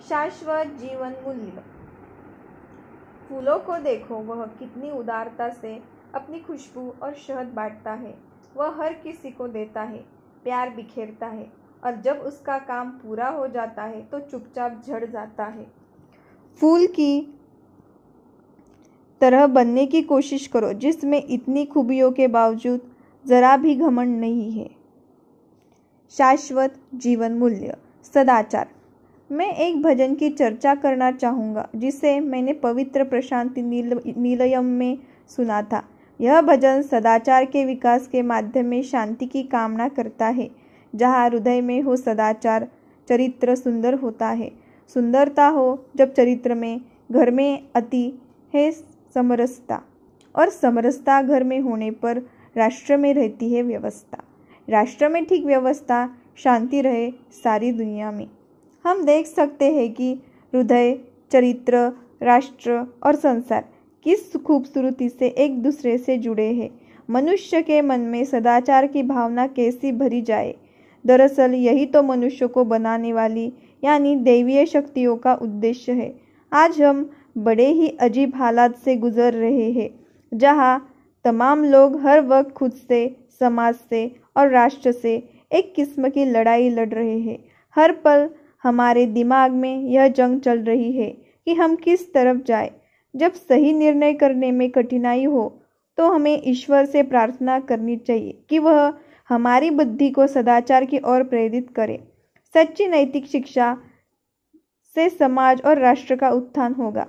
शाश्वत जीवन मूल्य। फूलों को देखो, वह कितनी उदारता से अपनी खुशबू और शहद बांटता है। वह हर किसी को देता है, प्यार बिखेरता है और जब उसका काम पूरा हो जाता है तो चुपचाप झड़ जाता है। फूल की तरह बनने की कोशिश करो जिसमें इतनी खूबियों के बावजूद जरा भी घमंड नहीं है। शाश्वत जीवन मूल्य। सदाचार। मैं एक भजन की चर्चा करना चाहूँगा जिसे मैंने पवित्र प्रशांति निलयम में सुना था। यह भजन सदाचार के विकास के माध्यम में शांति की कामना करता है। जहाँ हृदय में हो सदाचार, चरित्र सुंदर होता है। सुंदरता हो जब चरित्र में, घर में अति है समरसता, और समरसता घर में होने पर राष्ट्र में रहती है व्यवस्था। राष्ट्र में ठीक व्यवस्था, शांति रहे सारी दुनिया में। हम देख सकते हैं कि हृदय, चरित्र, राष्ट्र और संसार किस खूबसूरती से एक दूसरे से जुड़े हैं। मनुष्य के मन में सदाचार की भावना कैसी भरी जाए। दरअसल यही तो मनुष्य को बनाने वाली यानी दैवीय शक्तियों का उद्देश्य है। आज हम बड़े ही अजीब हालात से गुजर रहे हैं, जहाँ तमाम लोग हर वक्त खुद से, समाज से और राष्ट्र से एक किस्म की लड़ाई लड़ रहे हैं। हर पल हमारे दिमाग में यह जंग चल रही है कि हम किस तरफ जाए। जब सही निर्णय करने में कठिनाई हो तो हमें ईश्वर से प्रार्थना करनी चाहिए कि वह हमारी बुद्धि को सदाचार की ओर प्रेरित करे। सच्ची नैतिक शिक्षा से समाज और राष्ट्र का उत्थान होगा।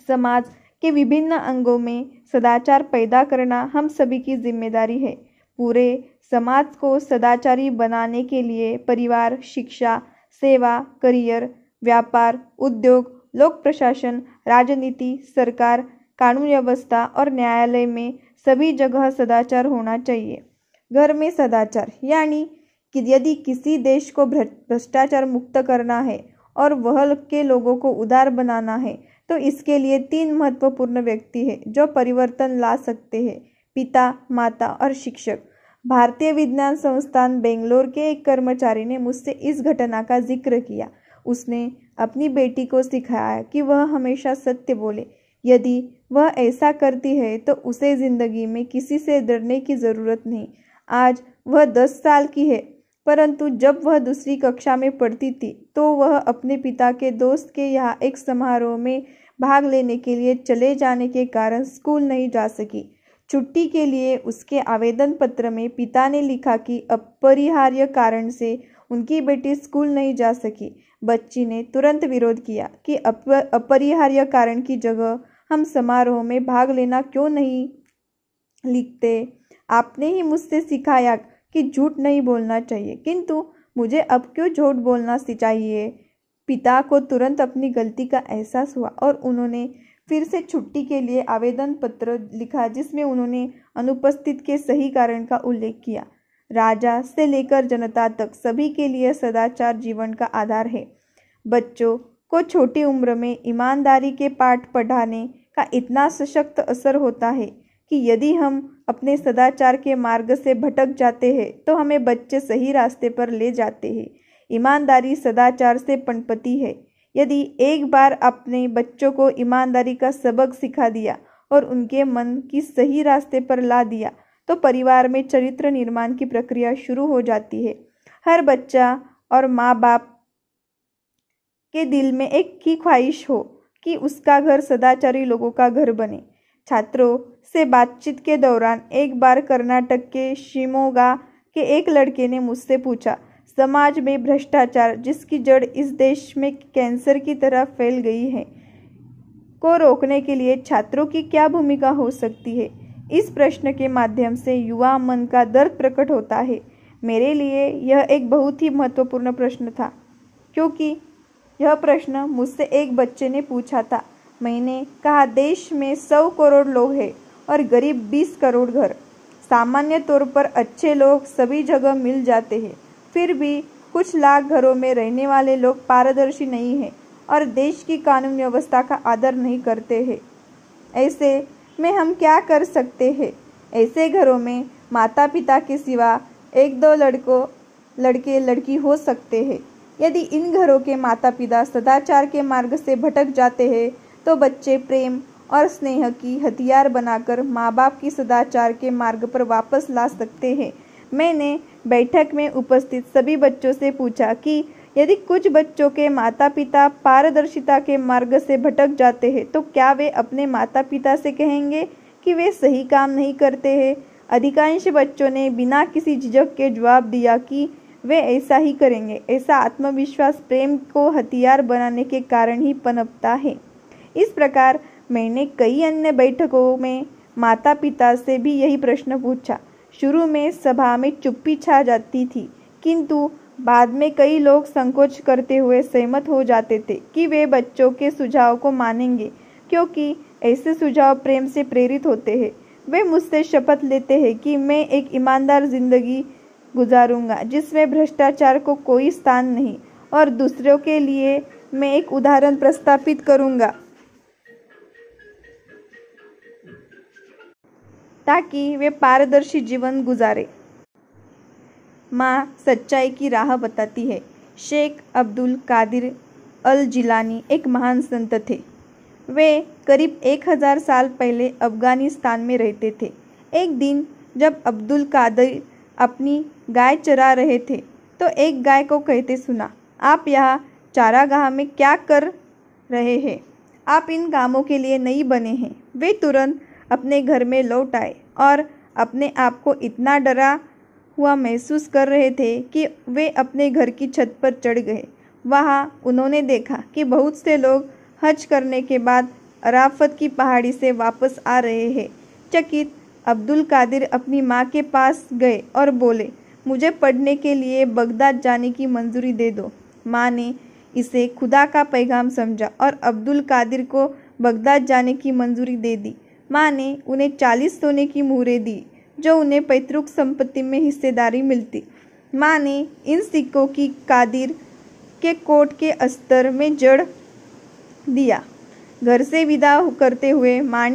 समाज के विभिन्न अंगों में सदाचार पैदा करना हम सभी की जिम्मेदारी है। पूरे समाज को सदाचारी बनाने के लिए परिवार, शिक्षा, सेवा, करियर, व्यापार, उद्योग, लोक प्रशासन, राजनीति, सरकार, कानून व्यवस्था और न्यायालय में सभी जगह सदाचार होना चाहिए। घर में सदाचार यानी कि यदि किसी देश को भ्रष्टाचार मुक्त करना है और वह के लोगों को उदार बनाना है तो इसके लिए 3 महत्वपूर्ण व्यक्ति हैं जो परिवर्तन ला सकते हैं: पिता, माता और शिक्षक। भारतीय विज्ञान संस्थान बेंगलोर के एक कर्मचारी ने मुझसे इस घटना का जिक्र किया। उसने अपनी बेटी को सिखाया कि वह हमेशा सत्य बोले। यदि वह ऐसा करती है तो उसे जिंदगी में किसी से डरने की ज़रूरत नहीं। आज वह 10 साल की है, परंतु जब वह दूसरी कक्षा में पढ़ती थी तो वह अपने पिता के दोस्त के यहाँ एक समारोह में भाग लेने के लिए चले जाने के कारण स्कूल नहीं जा सकी। छुट्टी के लिए उसके आवेदन पत्र में पिता ने लिखा कि अपरिहार्य कारण से उनकी बेटी स्कूल नहीं जा सकी। बच्ची ने तुरंत विरोध किया कि अपरिहार्य कारण की जगह हम समारोह में भाग लेना क्यों नहीं लिखते। आपने ही मुझसे सिखाया कि झूठ नहीं बोलना चाहिए, किंतु मुझे अब क्यों झूठ बोलना चाहिए। पिता को तुरंत अपनी गलती का एहसास हुआ और उन्होंने फिर से छुट्टी के लिए आवेदन पत्र लिखा जिसमें उन्होंने अनुपस्थित के सही कारण का उल्लेख किया। राजा से लेकर जनता तक सभी के लिए सदाचार जीवन का आधार है। बच्चों को छोटी उम्र में ईमानदारी के पाठ पढ़ाने का इतना सशक्त असर होता है कि यदि हम अपने सदाचार के मार्ग से भटक जाते हैं तो हमें बच्चे सही रास्ते पर ले जाते हैं। ईमानदारी सदाचार से पनपती है। यदि एक बार अपने बच्चों को ईमानदारी का सबक सिखा दिया और उनके मन की सही रास्ते पर ला दिया तो परिवार में चरित्र निर्माण की प्रक्रिया शुरू हो जाती है। हर बच्चा और माँ बाप के दिल में एक ही ख्वाहिश हो कि उसका घर सदाचारी लोगों का घर बने। छात्रों से बातचीत के दौरान एक बार कर्नाटक के शिमोगा के एक लड़के ने मुझसे पूछा, समाज में भ्रष्टाचार जिसकी जड़ इस देश में कैंसर की तरह फैल गई है को रोकने के लिए छात्रों की क्या भूमिका हो सकती है। इस प्रश्न के माध्यम से युवा मन का दर्द प्रकट होता है। मेरे लिए यह एक बहुत ही महत्वपूर्ण प्रश्न था, क्योंकि यह प्रश्न मुझसे एक बच्चे ने पूछा था। मैंने कहा, देश में 100 करोड़ लोग हैं और गरीब 20 करोड़ घर। सामान्य तौर पर अच्छे लोग सभी जगह मिल जाते हैं, फिर भी कुछ लाख घरों में रहने वाले लोग पारदर्शी नहीं हैं और देश की कानून व्यवस्था का आदर नहीं करते हैं। ऐसे में हम क्या कर सकते हैं? ऐसे घरों में माता पिता के सिवा 1-2 लड़के लड़की हो सकते हैं। यदि इन घरों के माता पिता सदाचार के मार्ग से भटक जाते हैं तो बच्चे प्रेम और स्नेह की हथियार बनाकर माँ बाप की सदाचार के मार्ग पर वापस ला सकते हैं। मैंने बैठक में उपस्थित सभी बच्चों से पूछा कि यदि कुछ बच्चों के माता पिता पारदर्शिता के मार्ग से भटक जाते हैं तो क्या वे अपने माता पिता से कहेंगे कि वे सही काम नहीं करते हैं? अधिकांश बच्चों ने बिना किसी झिझक के जवाब दिया कि वे ऐसा ही करेंगे। ऐसा आत्मविश्वास प्रेम को हथियार बनाने के कारण ही पनपता है। इस प्रकार मैंने कई अन्य बैठकों में माता पिता से भी यही प्रश्न पूछा। शुरू में सभा में चुप्पी छा जाती थी, किंतु बाद में कई लोग संकोच करते हुए सहमत हो जाते थे कि वे बच्चों के सुझाव को मानेंगे, क्योंकि ऐसे सुझाव प्रेम से प्रेरित होते हैं। वे मुझसे शपथ लेते हैं कि मैं एक ईमानदार जिंदगी गुजारूंगा जिसमें भ्रष्टाचार को कोई स्थान नहीं, और दूसरों के लिए मैं एक उदाहरण प्रस्थापित करूंगा ताकि वे पारदर्शी जीवन गुजारे। माँ सच्चाई की राह बताती है। शेख अब्दुल कादिर अल जिलानी एक महान संत थे। वे करीब 1000 साल पहले अफगानिस्तान में रहते थे। एक दिन जब अब्दुल कादिर अपनी गाय चरा रहे थे तो एक गाय को कहते सुना, आप यहाँ चारागाह में क्या कर रहे हैं? आप इन कामों के लिए नहीं बने हैं। वे तुरंत अपने घर में लौट आए और अपने आप को इतना डरा हुआ महसूस कर रहे थे कि वे अपने घर की छत पर चढ़ गए। वहाँ उन्होंने देखा कि बहुत से लोग हज करने के बाद अराफत की पहाड़ी से वापस आ रहे हैं। चकित अब्दुल कादिर अपनी माँ के पास गए और बोले, मुझे पढ़ने के लिए बगदाद जाने की मंजूरी दे दो। माँ ने इसे खुदा का पैगाम समझा और अब्दुल कादिर को बगदाद जाने की मंजूरी दे दी। माँ ने उन्हें 40 सोने की मुहरें दी जो उन्हें पैतृक संपत्ति में हिस्सेदारी मिलती। माँ ने इन सिक्कों की कादिर के कोट के अस्तर में जड़ दिया। घर से विदा करते हुए माँ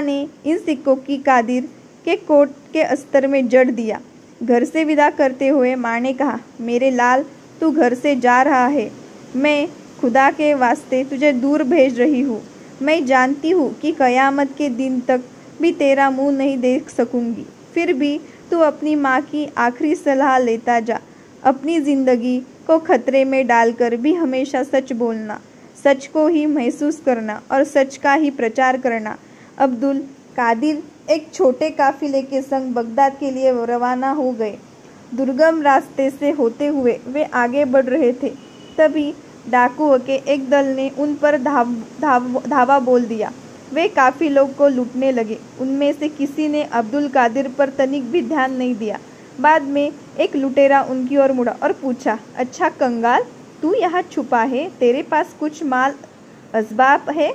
ने इन सिक्कों की कादिर के कोट के अस्तर में जड़ दिया। घर से विदा करते हुए माँ ने कहा, मेरे लाल, तू घर से जा रहा है। मैं खुदा के वास्ते तुझे दूर भेज रही हूँ। मैं जानती हूँ कि क़यामत के दिन तक भी तेरा मुंह नहीं देख सकूंगी। फिर भी तू अपनी माँ की आखिरी सलाह लेता जा। अपनी ज़िंदगी को खतरे में डालकर भी हमेशा सच बोलना, सच को ही महसूस करना और सच का ही प्रचार करना। अब्दुल कादिर एक छोटे काफिले के संग बगदाद के लिए रवाना हो गए। दुर्गम रास्ते से होते हुए वे आगे बढ़ रहे थे। तभी डाकुओं के एक दल ने उन पर धावा बोल दिया। वे काफ़ी लोग को लूटने लगे। उनमें से किसी ने अब्दुल कादिर पर तनिक भी ध्यान नहीं दिया। बाद में एक लुटेरा उनकी ओर मुड़ा और पूछा, अच्छा कंगाल, तू यहाँ छुपा है? तेरे पास कुछ माल असबाब है?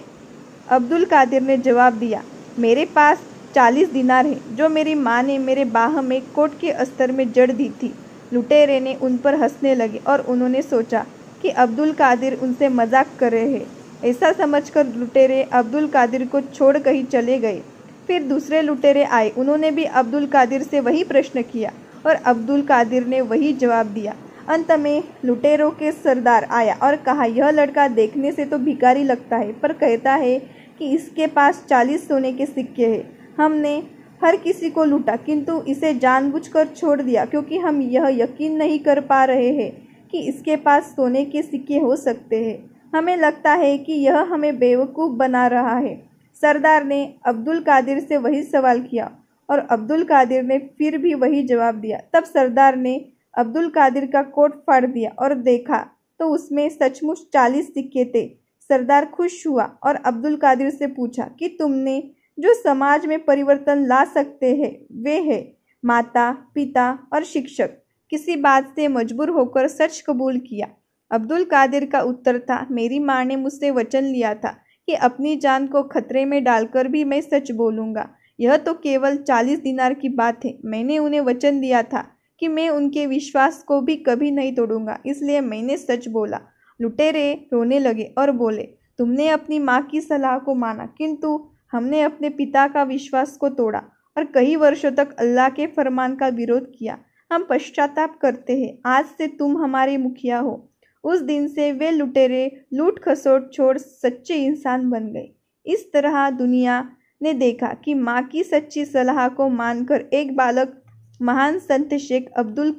अब्दुल कादिर ने जवाब दिया, मेरे पास 40 दिनार है जो मेरी माँ ने मेरे बाह में कोट के अस्तर में जड़ दी थी। लुटेरे ने उन पर हंसने लगे और उन्होंने सोचा कि अब्दुल कादिर उनसे मजाक कर रहे हैं। ऐसा समझकर लुटेरे अब्दुल कादिर को छोड़ कहीं चले गए। फिर दूसरे लुटेरे आए। उन्होंने भी अब्दुल कादिर से वही प्रश्न किया और अब्दुल कादिर ने वही जवाब दिया। अंत में लुटेरों के सरदार आया और कहा, यह लड़का देखने से तो भिखारी लगता है, पर कहता है कि इसके पास 40 सोने के सिक्के हैं। हमने हर किसी को लूटा, किंतु इसे जानबूझकर छोड़ दिया क्योंकि हम यह यकीन नहीं कर पा रहे हैं कि इसके पास सोने के सिक्के हो सकते हैं। हमें लगता है कि यह हमें बेवकूफ़ बना रहा है। सरदार ने अब्दुल कादिर से वही सवाल किया और अब्दुल कादिर ने फिर भी वही जवाब दिया। तब सरदार ने अब्दुल कादिर का कोट फाड़ दिया और देखा तो उसमें सचमुच 40 सिक्के थे। सरदार खुश हुआ और अब्दुल कादिर से पूछा कि तुमने जो समाज में परिवर्तन ला सकते हैं वे है माता, पिता और शिक्षक। किसी बात से मजबूर होकर सच कबूल किया। अब्दुल कादिर का उत्तर था, मेरी माँ ने मुझसे वचन लिया था कि अपनी जान को खतरे में डालकर भी मैं सच बोलूँगा। यह तो केवल 40 दिनार की बात है। मैंने उन्हें वचन दिया था कि मैं उनके विश्वास को भी कभी नहीं तोड़ूंगा, इसलिए मैंने सच बोला। लुटेरे रोने लगे और बोले, तुमने अपनी माँ की सलाह को माना, किंतु हमने अपने पिता का विश्वास को तोड़ा और कई वर्षों तक अल्लाह के फरमान का विरोध किया। हम पश्चाताप करते हैं। आज से तुम हमारे मुखिया हो। उस दिन से वे लुटेरे लूट खसोट छोड़ सच्चे इंसान बन गए। इस तरह दुनिया ने देखा कि माँ की सच्ची सलाह को मानकर एक बालक महान संत शेख अब्दुल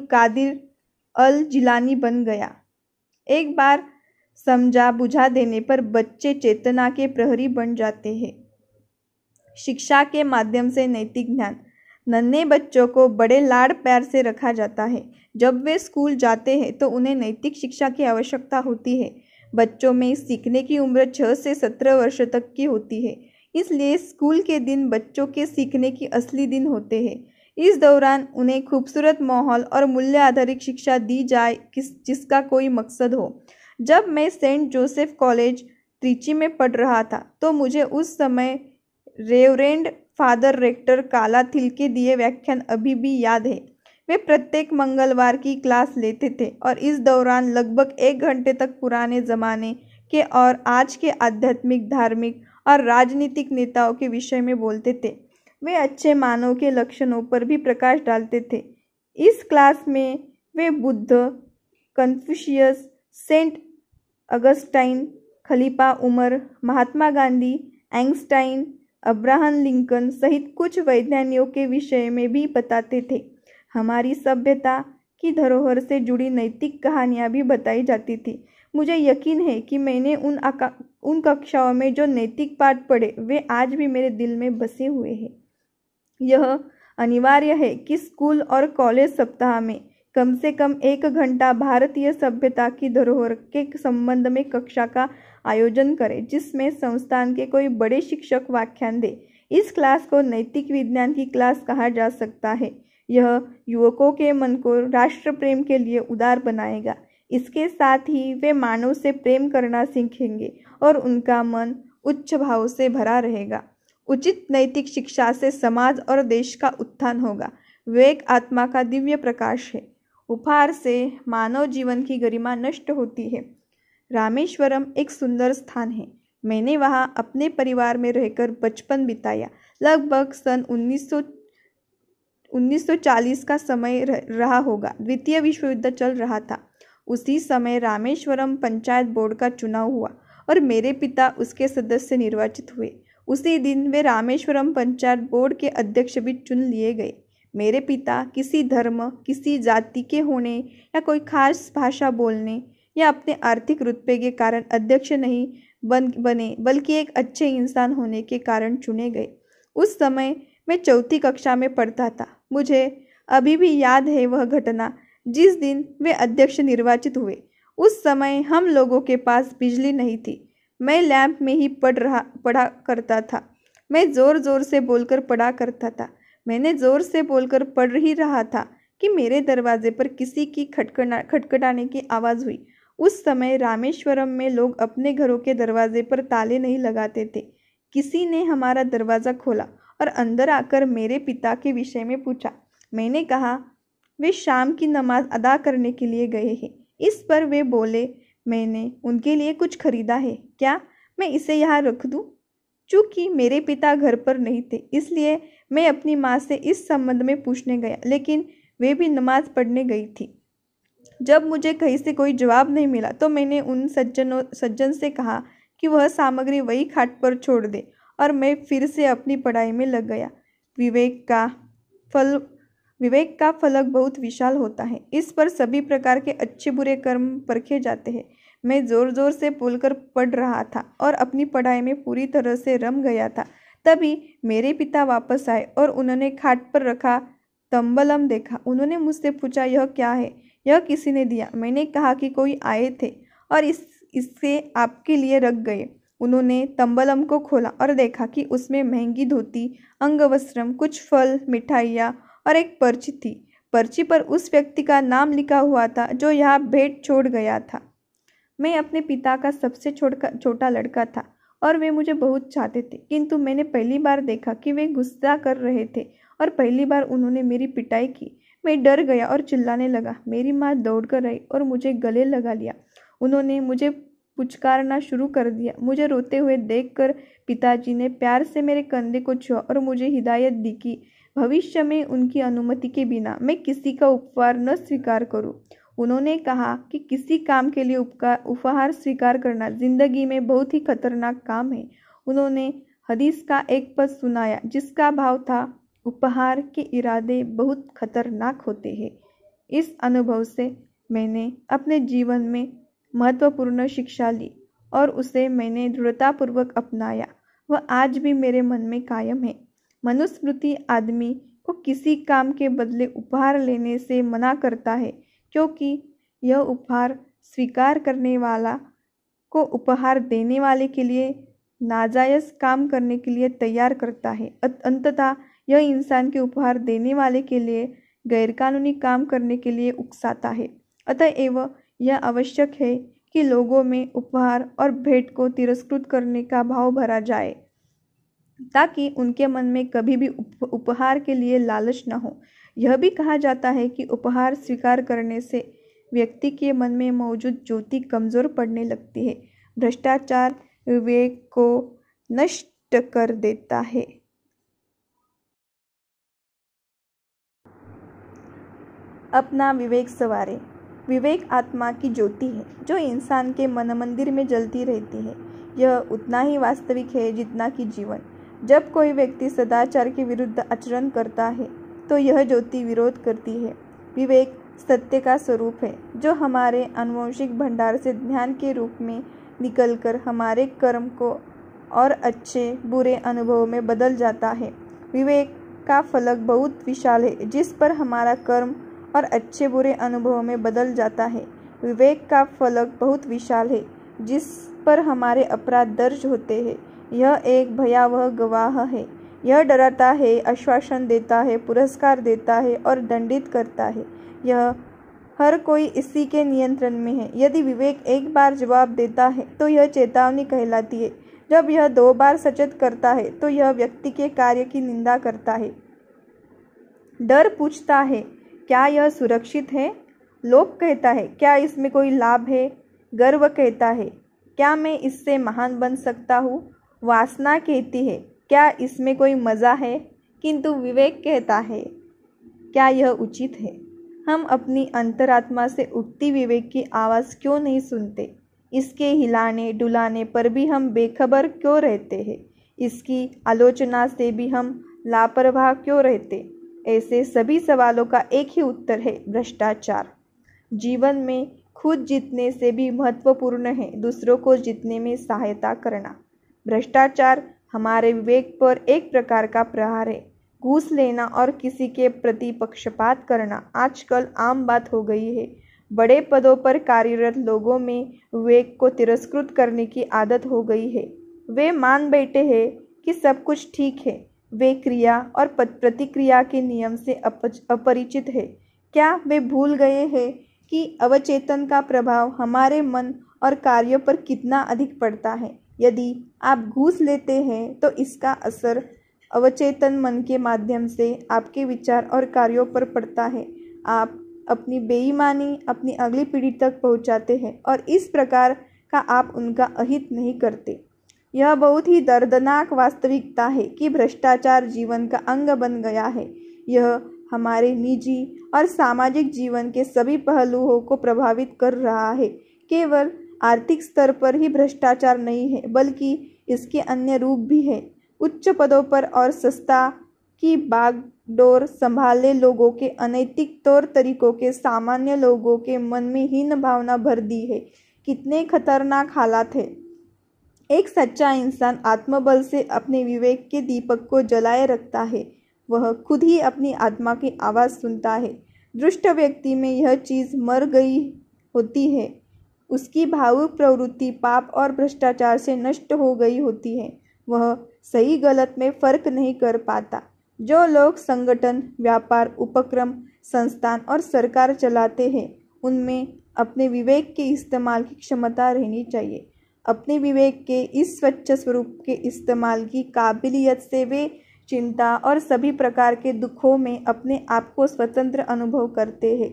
कादिर अल जिलानी बन गया। एक बार समझा बुझा देने पर बच्चे चेतना के प्रहरी बन जाते हैं। शिक्षा के माध्यम से नैतिक ज्ञान। नन्हे बच्चों को बड़े लाड़ प्यार से रखा जाता है। जब वे स्कूल जाते हैं तो उन्हें नैतिक शिक्षा की आवश्यकता होती है। बच्चों में सीखने की उम्र 6 से 17 वर्ष तक की होती है। इसलिए स्कूल के दिन बच्चों के सीखने की असली दिन होते हैं। इस दौरान उन्हें खूबसूरत माहौल और मूल्य आधारित शिक्षा दी जाए जिसका कोई मकसद हो। जब मैं सेंट जोसेफ कॉलेज त्रिची में पढ़ रहा था तो मुझे उस समय रेवरेंड फादर रेक्टर कालाथिल के दिए व्याख्यान अभी भी याद है। वे प्रत्येक मंगलवार की क्लास लेते थे और इस दौरान लगभग 1 घंटे तक पुराने ज़माने के और आज के आध्यात्मिक, धार्मिक और राजनीतिक नेताओं के विषय में बोलते थे। वे अच्छे मानव के लक्षणों पर भी प्रकाश डालते थे। इस क्लास में वे बुद्ध, कन्फ्यूशियस, सेंट अगस्टाइन, खलीफा Umar, Mahatma Gandhi, Einstein, Abraham Lincoln सहित कुछ वैज्ञानिकों के विषय में भी बताते थे। हमारी सभ्यता की धरोहर से जुड़ी नैतिक कहानियाँ भी बताई जाती थी। मुझे यकीन है कि मैंने उन कक्षाओं में जो नैतिक पाठ पढ़े वे आज भी मेरे दिल में बसे हुए हैं। यह अनिवार्य है कि स्कूल और कॉलेज सप्ताह में कम से कम 1 घंटा भारतीय सभ्यता की धरोहर के संबंध में कक्षा का आयोजन करें, जिसमें संस्थान के कोई बड़े शिक्षक व्याख्यान दे। इस क्लास को नैतिक विज्ञान की क्लास कहा जा सकता है। यह युवकों के मन को राष्ट्र प्रेम के लिए उदार बनाएगा। इसके साथ ही वे मानव से प्रेम करना सीखेंगे और उनका मन उच्च भाव से भरा रहेगा। उचित नैतिक शिक्षा से समाज और देश का उत्थान होगा। विवेक आत्मा का दिव्य प्रकाश है। उपहार से मानव जीवन की गरिमा नष्ट होती है। रामेश्वरम एक सुंदर स्थान है। मैंने वहाँ अपने परिवार में रहकर बचपन बिताया। लगभग सन 1940 का समय रहा होगा। द्वितीय विश्व युद्ध चल रहा था। उसी समय रामेश्वरम पंचायत बोर्ड का चुनाव हुआ और मेरे पिता उसके सदस्य निर्वाचित हुए। उसी दिन वे रामेश्वरम पंचायत बोर्ड के अध्यक्ष भी चुन लिए गए। मेरे पिता किसी धर्म, किसी जाति के होने या कोई खास भाषा बोलने या अपने आर्थिक रुतबे के कारण अध्यक्ष नहीं बने, बल्कि एक अच्छे इंसान होने के कारण चुने गए। उस समय मैं 4th कक्षा में पढ़ता था। मुझे अभी भी याद है वह घटना जिस दिन वे अध्यक्ष निर्वाचित हुए। उस समय हम लोगों के पास बिजली नहीं थी। मैं लैंप में ही पढ़ा करता था। मैं ज़ोर ज़ोर से बोलकर पढ़ा करता था। मैंने ज़ोर से बोलकर पढ़ ही रहा था कि मेरे दरवाजे पर किसी की खटखटाने की आवाज़ हुई। उस समय रामेश्वरम में लोग अपने घरों के दरवाजे पर ताले नहीं लगाते थे। किसी ने हमारा दरवाज़ा खोला और अंदर आकर मेरे पिता के विषय में पूछा। मैंने कहा वे शाम की नमाज अदा करने के लिए गए हैं। इस पर वे बोले, मैंने उनके लिए कुछ खरीदा है क्या? मैं इसे यहाँ रख दूँ? चूँकि मेरे पिता घर पर नहीं थे, इसलिए मैं अपनी माँ से इस संबंध में पूछने गया, लेकिन वे भी नमाज पढ़ने गई थी। जब मुझे कहीं से कोई जवाब नहीं मिला तो मैंने उन सज्जन से कहा कि वह सामग्री वही खाट पर छोड़ दे और मैं फिर से अपनी पढ़ाई में लग गया। विवेक का फलक बहुत विशाल होता है। इस पर सभी प्रकार के अच्छे बुरे कर्म परखे जाते हैं। मैं ज़ोर ज़ोर से बोलकर पढ़ रहा था और अपनी पढ़ाई में पूरी तरह से रम गया था। तभी मेरे पिता वापस आए और उन्होंने खाट पर रखा तंबलम देखा। उन्होंने मुझसे पूछा, यह क्या है? यह किसी ने दिया। मैंने कहा कि कोई आए थे और इससे आपके लिए रख गए। उन्होंने तंबलम को खोला और देखा कि उसमें महंगी धोती, अंगवस्त्रम, कुछ फल, मिठाइयाँ और एक पर्ची थी। पर्ची पर उस व्यक्ति का नाम लिखा हुआ था जो यहाँ भेंट छोड़ गया था। मैं अपने पिता का सबसे छोटा लड़का था और वे मुझे बहुत चाहते थे, किंतु मैंने पहली बार देखा कि वे गुस्सा कर रहे थे और पहली बार उन्होंने मेरी पिटाई की। मैं डर गया और चिल्लाने लगा। मेरी माँ दौड़कर आई और मुझे गले लगा लिया। उन्होंने मुझे पुचकारना शुरू कर दिया। मुझे रोते हुए देखकर पिताजी ने प्यार से मेरे कंधे को छुआ और मुझे हिदायत दी कि भविष्य में उनकी अनुमति के बिना मैं किसी का उपहार न स्वीकार करूं। उन्होंने कहा कि किसी काम के लिए उपहार स्वीकार करना जिंदगी में बहुत ही खतरनाक काम है। उन्होंने हदीस का एक पद सुनाया जिसका भाव था, उपहार के इरादे बहुत खतरनाक होते हैं। इस अनुभव से मैंने अपने जीवन में महत्वपूर्ण शिक्षा ली और उसे मैंने दृढ़तापूर्वक अपनाया। वह आज भी मेरे मन में कायम है। मनुस्मृति आदमी को किसी काम के बदले उपहार लेने से मना करता है, क्योंकि यह उपहार स्वीकार करने वाला को उपहार देने वाले के लिए नाजायज काम करने के लिए तैयार करता है। अंततः यह इंसान के उपहार देने वाले के लिए गैरकानूनी काम करने के लिए उकसाता है। अतएव यह आवश्यक है कि लोगों में उपहार और भेंट को तिरस्कृत करने का भाव भरा जाए, ताकि उनके मन में कभी भी उपहार के लिए लालच न हो। यह भी कहा जाता है कि उपहार स्वीकार करने से व्यक्ति के मन में मौजूद ज्योति कमजोर पड़ने लगती है। भ्रष्टाचार विवेक को नष्ट कर देता है। अपना विवेक संवारे। विवेक आत्मा की ज्योति है जो इंसान के मन मंदिर में जलती रहती है। यह उतना ही वास्तविक है जितना कि जीवन। जब कोई व्यक्ति सदाचार के विरुद्ध आचरण करता है तो यह ज्योति विरोध करती है। विवेक सत्य का स्वरूप है जो हमारे आनुवंशिक भंडार से ज्ञान के रूप में निकलकर हमारे कर्म को और अच्छे बुरे अनुभवों में बदल जाता है। विवेक का फलक बहुत विशाल है जिस पर हमारा कर्म और अच्छे बुरे अनुभवों में बदल जाता है। विवेक का फलक बहुत विशाल है जिस पर हमारे अपराध दर्ज होते हैं। यह एक भयावह गवाह है। यह डराता है, आश्वासन देता है, पुरस्कार देता है और दंडित करता है। यह हर कोई इसी के नियंत्रण में है। यदि विवेक एक बार जवाब देता है तो यह चेतावनी कहलाती है। जब यह 2 बार सचेत करता है तो यह व्यक्ति के कार्य की निंदा करता है। डर पूछता है, क्या यह सुरक्षित है? लोभ कहता है, क्या इसमें कोई लाभ है? गर्व कहता है, क्या मैं इससे महान बन सकता हूँ? वासना कहती है, क्या इसमें कोई मज़ा है? किंतु विवेक कहता है, क्या यह उचित है? हम अपनी अंतरात्मा से उठती विवेक की आवाज़ क्यों नहीं सुनते? इसके हिलाने डुलाने पर भी हम बेखबर क्यों रहते हैं? इसकी आलोचना से भी हम लापरवाह क्यों रहते? ऐसे सभी सवालों का एक ही उत्तर है, भ्रष्टाचार। जीवन में खुद जीतने से भी महत्वपूर्ण है दूसरों को जीतने में सहायता करना। भ्रष्टाचार हमारे विवेक पर एक प्रकार का प्रहार है। घूस लेना और किसी के प्रति पक्षपात करना आजकल आम बात हो गई है। बड़े पदों पर कार्यरत लोगों में विवेक को तिरस्कृत करने की आदत हो गई है। वे मान बैठे हैं कि सब कुछ ठीक है। वे क्रिया और प्रतिक्रिया के नियम से अपरिचित है। क्या वे भूल गए हैं कि अवचेतन का प्रभाव हमारे मन और कार्यों पर कितना अधिक पड़ता है? यदि आप घूस लेते हैं तो इसका असर अवचेतन मन के माध्यम से आपके विचार और कार्यों पर पड़ता है। आप अपनी बेईमानी अपनी अगली पीढ़ी तक पहुंचाते हैं और इस प्रकार का आप उनका अहित नहीं करते। यह बहुत ही दर्दनाक वास्तविकता है कि भ्रष्टाचार जीवन का अंग बन गया है। यह हमारे निजी और सामाजिक जीवन के सभी पहलुओं को प्रभावित कर रहा है। केवल आर्थिक स्तर पर ही भ्रष्टाचार नहीं है, बल्कि इसके अन्य रूप भी है। उच्च पदों पर और सत्ता की बागडोर संभाले लोगों के अनैतिक तौर तरीकों के सामान्य लोगों के मन में हीन भावना भर दी है। कितने खतरनाक हालात है। एक सच्चा इंसान आत्मबल से अपने विवेक के दीपक को जलाए रखता है। वह खुद ही अपनी आत्मा की आवाज़ सुनता है। दुष्ट व्यक्ति में यह चीज़ मर गई होती है। उसकी भावुक प्रवृत्ति पाप और भ्रष्टाचार से नष्ट हो गई होती है। वह सही गलत में फर्क नहीं कर पाता। जो लोग संगठन, व्यापार, उपक्रम, संस्थान और सरकार चलाते हैं, उनमें अपने विवेक के इस्तेमाल की क्षमता रहनी चाहिए। अपने विवेक के इस स्वच्छ स्वरूप के इस्तेमाल की काबिलियत से वे चिंता और सभी प्रकार के दुखों में अपने आप को स्वतंत्र अनुभव करते हैं।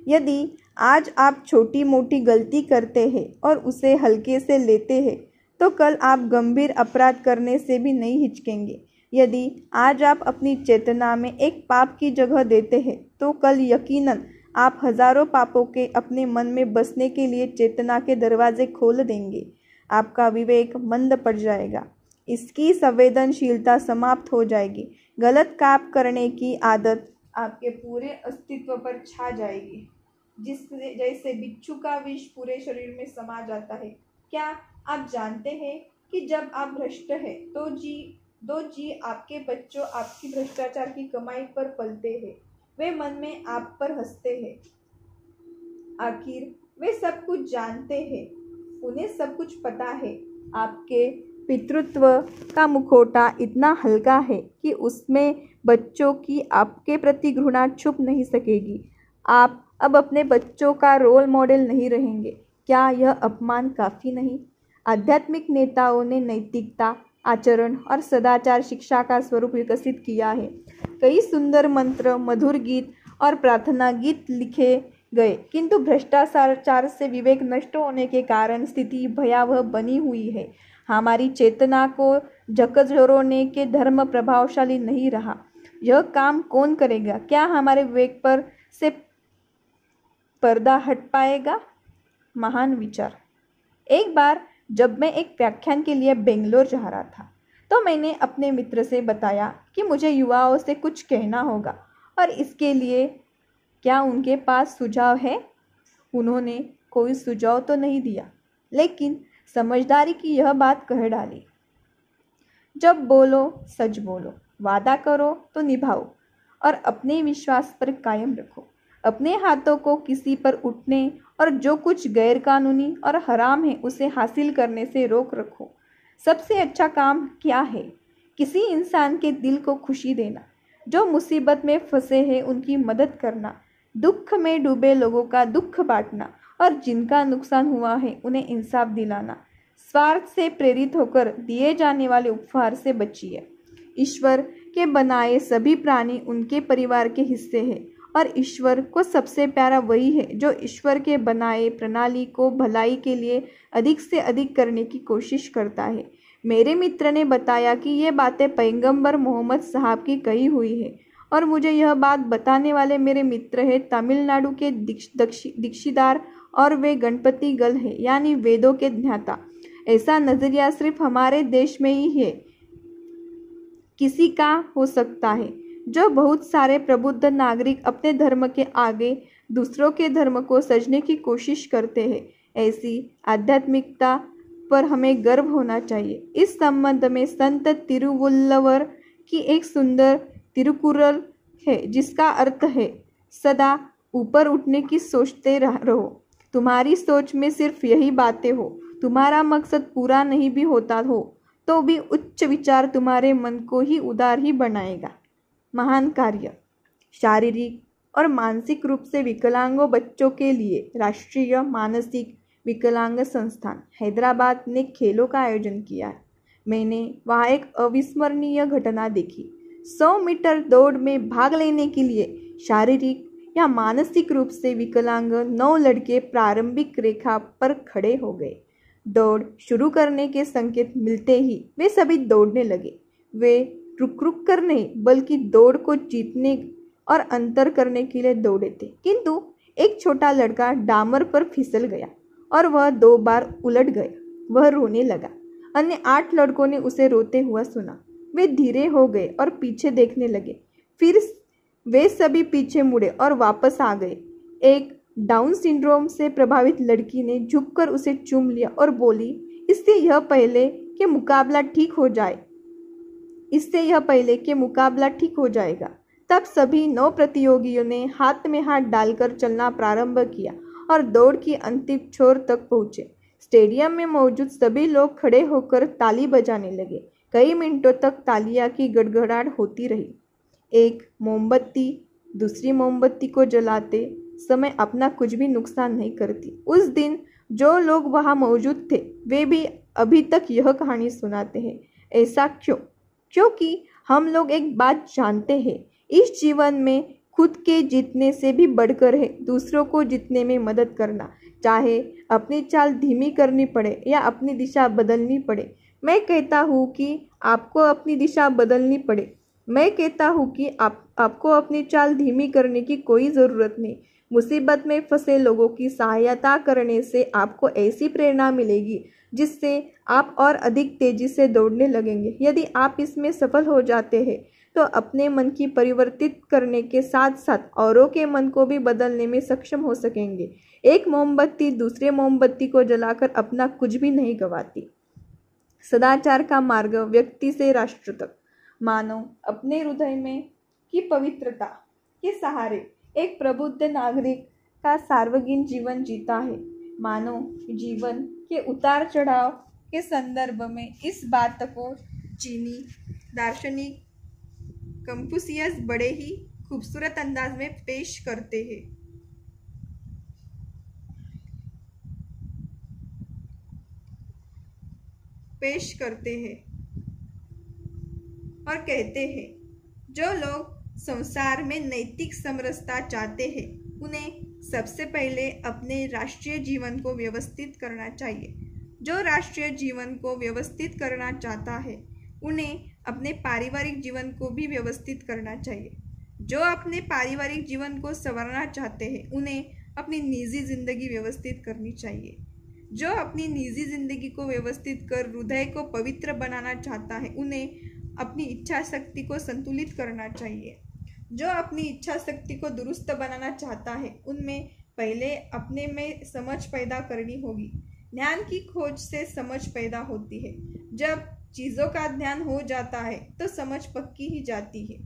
यदि आज आप छोटी मोटी गलती करते हैं और उसे हल्के से लेते हैं तो कल आप गंभीर अपराध करने से भी नहीं हिचकेंगे। यदि आज आप अपनी चेतना में एक पाप की जगह देते हैं तो कल यकीनन आप हजारों पापों के अपने मन में बसने के लिए चेतना के दरवाजे खोल देंगे। आपका विवेक मंद पड़ जाएगा, इसकी संवेदनशीलता समाप्त हो जाएगी, गलत काम करने की आदत आपके पूरे अस्तित्व पर छा जाएगी, जिससे जैसे बिच्छू का विष पूरे शरीर में समा जाता है। क्या आप जानते हैं कि जब आप भ्रष्ट हैं तो दो जी आपके बच्चों आपकी भ्रष्टाचार की कमाई पर पलते हैं। वे मन में आप पर हंसते हैं। आखिर वे सब कुछ जानते हैं, उन्हें सब कुछ पता है। आपके पितृत्व का मुखौटा इतना हल्का है कि उसमें बच्चों की आपके प्रति घृणा छुप नहीं सकेगी। आप अब अपने बच्चों का रोल मॉडल नहीं रहेंगे। क्या यह अपमान काफ़ी नहीं? आध्यात्मिक नेताओं ने नैतिकता, आचरण और सदाचार शिक्षा का स्वरूप विकसित किया है। कई सुंदर मंत्र, मधुर गीत और प्रार्थना गीत लिखे गए, किंतु भ्रष्टाचार से विवेक नष्ट होने के कारण स्थिति भयावह बनी हुई है। हमारी चेतना को झकझोरने के धर्म प्रभावशाली नहीं रहा। यह काम कौन करेगा? क्या हमारे विवेक पर से पर्दा हट पाएगा? महान विचार। एक बार जब मैं एक व्याख्यान के लिए बेंगलोर जा रहा था तो मैंने अपने मित्र से बताया कि मुझे युवाओं से कुछ कहना होगा और इसके लिए क्या उनके पास सुझाव है। उन्होंने कोई सुझाव तो नहीं दिया, लेकिन समझदारी की यह बात कह डाली, जब बोलो सच बोलो, वादा करो तो निभाओ और अपने विश्वास पर कायम रखो। अपने हाथों को किसी पर उठने और जो कुछ गैरकानूनी और हराम है उसे हासिल करने से रोक रखो। सबसे अच्छा काम क्या है? किसी इंसान के दिल को खुशी देना, जो मुसीबत में फंसे हैं उनकी मदद करना, दुख में डूबे लोगों का दुख बांटना और जिनका नुकसान हुआ है उन्हें इंसाफ दिलाना। स्वार्थ से प्रेरित होकर दिए जाने वाले उपहार से बचिए। ईश्वर के बनाए सभी प्राणी उनके परिवार के हिस्से हैं और ईश्वर को सबसे प्यारा वही है जो ईश्वर के बनाए प्रणाली को भलाई के लिए अधिक से अधिक करने की कोशिश करता है। मेरे मित्र ने बताया कि ये बातें पैगंबर मोहम्मद साहब की कही हुई है और मुझे यह बात बताने वाले मेरे मित्र हैं तमिलनाडु के दीक्षिदार और वे गणपति गल है, यानी वेदों के ज्ञाता। ऐसा नजरिया सिर्फ हमारे देश में ही है, किसी का हो सकता है। जो बहुत सारे प्रबुद्ध नागरिक अपने धर्म के आगे दूसरों के धर्म को सजने की कोशिश करते हैं, ऐसी आध्यात्मिकता पर हमें गर्व होना चाहिए। इस संबंध में संत तिरुवल्लवर की एक सुंदर तिरुकुरल है जिसका अर्थ है, सदा ऊपर उठने की सोचते रहो। तुम्हारी सोच में सिर्फ यही बातें हो, तुम्हारा मकसद पूरा नहीं भी होता हो तो भी उच्च विचार तुम्हारे मन को ही उदार ही बनाएगा। महान कार्य। शारीरिक और मानसिक रूप से विकलांगों बच्चों के लिए राष्ट्रीय मानसिक विकलांग संस्थान हैदराबाद ने खेलों का आयोजन किया है। मैंने वहाँ एक अविस्मरणीय घटना देखी। 100 मीटर दौड़ में भाग लेने के लिए शारीरिक या मानसिक रूप से विकलांग 9 लड़के प्रारंभिक रेखा पर खड़े हो गए। दौड़ शुरू करने के संकेत मिलते ही वे सभी दौड़ने लगे। वे रुक रुक कर नहीं बल्कि दौड़ को जीतने और अंतर करने के लिए दौड़े थे, किंतु एक छोटा लड़का डामर पर फिसल गया और वह 2 बार उलट गया। वह रोने लगा। अन्य 8 लड़कों ने उसे रोते हुआ सुना। वे धीरे हो गए और पीछे देखने लगे। फिर वे सभी पीछे मुड़े और वापस आ गए। एक डाउन सिंड्रोम से प्रभावित लड़की ने झुककर उसे चूम लिया और बोली, इससे यह पहले कि मुकाबला ठीक हो जाएगा। तब सभी 9 प्रतियोगियों ने हाथ में हाथ डालकर चलना प्रारंभ किया और दौड़ की अंतिम छोर तक पहुंचे। स्टेडियम में मौजूद सभी लोग खड़े होकर ताली बजाने लगे। कई मिनटों तक तालियां की गड़गड़ाहट होती रही। एक मोमबत्ती दूसरी मोमबत्ती को जलाते समय अपना कुछ भी नुकसान नहीं करती। उस दिन जो लोग वहां मौजूद थे वे भी अभी तक यह कहानी सुनाते हैं। ऐसा क्यों? क्योंकि हम लोग एक बात जानते हैं, इस जीवन में खुद के जीतने से भी बढ़कर है दूसरों को जीतने में मदद करना, चाहे अपनी चाल धीमी करनी पड़े या अपनी दिशा बदलनी पड़े। मैं कहता हूँ कि आपको अपनी दिशा बदलनी पड़े। मैं कहता हूँ कि आपको अपनी चाल धीमी करने की कोई ज़रूरत नहीं। मुसीबत में फंसे लोगों की सहायता करने से आपको ऐसी प्रेरणा मिलेगी जिससे आप और अधिक तेजी से दौड़ने लगेंगे। यदि आप इसमें सफल हो जाते हैं तो अपने मन की परिवर्तित करने के साथ साथ औरों के मन को भी बदलने में सक्षम हो सकेंगे। एक मोमबत्ती दूसरे मोमबत्ती को जलाकर अपना कुछ भी नहीं गंवाती। सदाचार का मार्ग व्यक्ति से राष्ट्र तक। मानव अपने हृदय में की पवित्रता के सहारे एक प्रबुद्ध नागरिक का सार्वजनिक जीवन जीता है। मानव जीवन के उतार चढ़ाव के संदर्भ में इस बात को चीनी दार्शनिक कंफ्यूशियस बड़े ही खूबसूरत अंदाज में पेश करते हैं। और कहते हैं, जो लोग संसार में नैतिक समरसता चाहते हैं उन्हें सबसे पहले अपने राष्ट्रीय जीवन को व्यवस्थित करना चाहिए। जो राष्ट्रीय जीवन को व्यवस्थित करना चाहता है उन्हें अपने पारिवारिक जीवन को भी व्यवस्थित करना चाहिए। जो अपने पारिवारिक जीवन को संवारना चाहते हैं उन्हें अपनी निजी जिंदगी व्यवस्थित करनी चाहिए। जो अपनी निजी जिंदगी को व्यवस्थित कर हृदय को पवित्र बनाना चाहता है उन्हें अपनी इच्छा शक्ति को संतुलित करना चाहिए। जो अपनी इच्छा शक्ति को दुरुस्त बनाना चाहता है उनमें पहले अपने में समझ पैदा करनी होगी। ज्ञान की खोज से समझ पैदा होती है। जब चीज़ों का ध्यान हो जाता है तो समझ पक्की ही जाती है।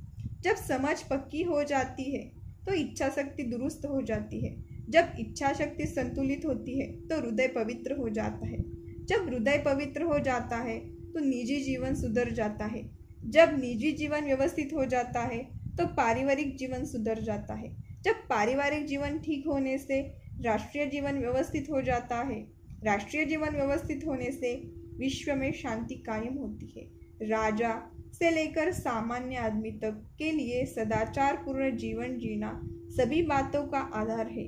जब समझ पक्की हो जाती है तो इच्छा शक्ति दुरुस्त हो जाती है। जब इच्छा शक्ति संतुलित होती है तो हृदय पवित्र हो जाता है। जब हृदय पवित्र हो जाता है तो निजी जीवन सुधर जाता है। जब निजी जीवन व्यवस्थित हो जाता है तो पारिवारिक जीवन सुधर जाता है। जब पारिवारिक जीवन ठीक होने से राष्ट्रीय जीवन व्यवस्थित हो जाता है। राष्ट्रीय जीवन व्यवस्थित होने से विश्व में शांति कायम होती है। राजा से लेकर सामान्य आदमी तक के लिए सदाचार पूर्ण जीवन जीना सभी बातों का आधार है।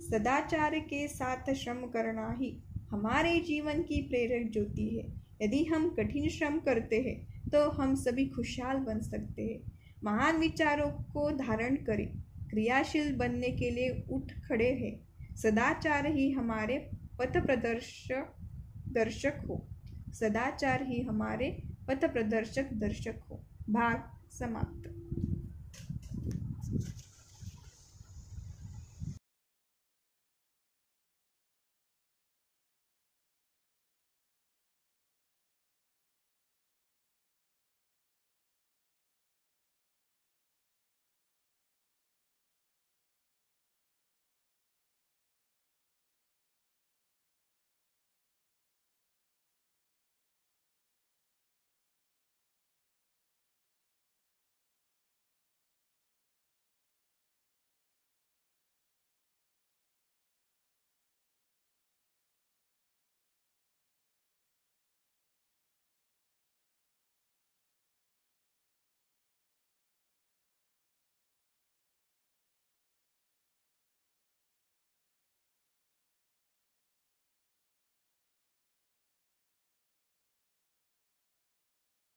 सदाचार के साथ श्रम करना ही हमारे जीवन की प्रेरक ज्योति है। यदि हम कठिन श्रम करते हैं तो हम सभी खुशहाल बन सकते हैं। महान विचारों को धारण करें, क्रियाशील बनने के लिए उठ खड़े हैं। सदाचार ही हमारे पथ प्रदर्शक हो। सदाचार ही हमारे पथ प्रदर्शक हो। भाग समाप्त।